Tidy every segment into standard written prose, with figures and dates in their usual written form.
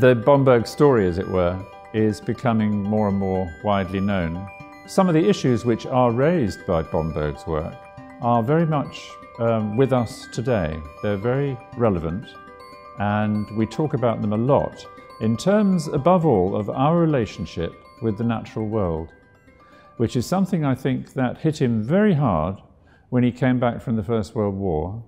The Bomberg story, as it were, is becoming more and more widely known. Some of the issues which are raised by Bomberg's work are very much with us today. They're very relevant, and we talk about them a lot in terms, above all, of our relationship with the natural world, which is something I think that hit him very hard when he came back from the First World War.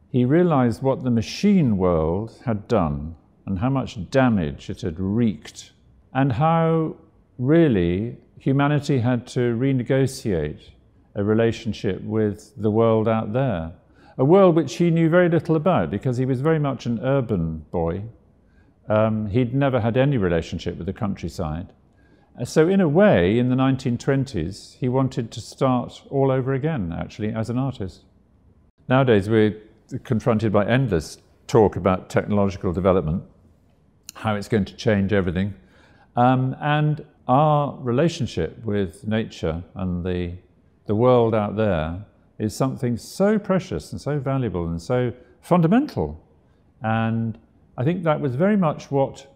He realized what the machine world had done and how much damage it had wreaked, and how really humanity had to renegotiate a relationship with the world out there, a world which he knew very little about because he was very much an urban boy. He'd never had any relationship with the countryside. So in a way, in the 1920s, he wanted to start all over again, actually, as an artist. Nowadays, we're confronted by endless talk about technological development, how it's going to change everything, and our relationship with nature and the world out there is something so precious and so valuable and so fundamental. And I think that was very much what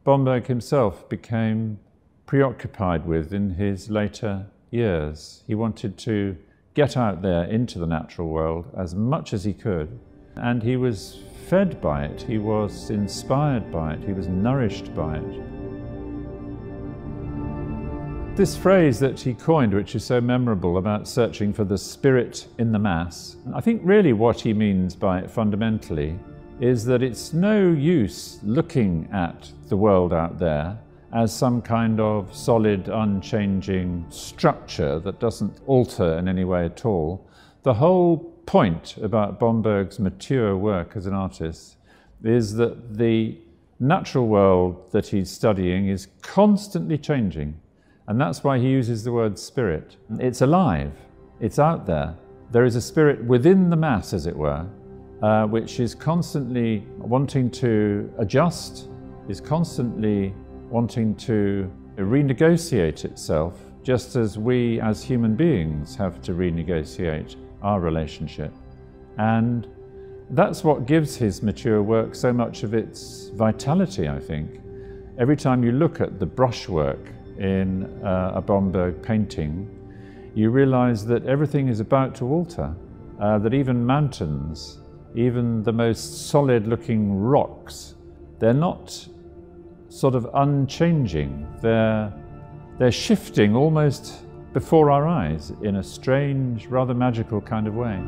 Bomberg himself became preoccupied with in his later years. He wanted to get out there into the natural world as much as he could, and he was fed by it, he was inspired by it, he was nourished by it. This phrase that he coined, which is so memorable, about searching for the spirit in the mass, I think really what he means by it fundamentally is that it's no use looking at the world out there as some kind of solid, unchanging structure that doesn't alter in any way at all. The whole point about Bomberg's mature work as an artist is that the natural world that he's studying is constantly changing, and that's why he uses the word spirit. It's alive, it's out there. There is a spirit within the mass, as it were, which is constantly wanting to adjust, is constantly wanting to renegotiate itself, just as we as human beings have to renegotiate our relationship. And that's what gives his mature work so much of its vitality, I think. Every time you look at the brushwork in a Bomberg painting, you realize that everything is about to alter, that even mountains, even the most solid-looking rocks, they're not sort of unchanging. They're shifting almost before our eyes in a strange, rather magical kind of way.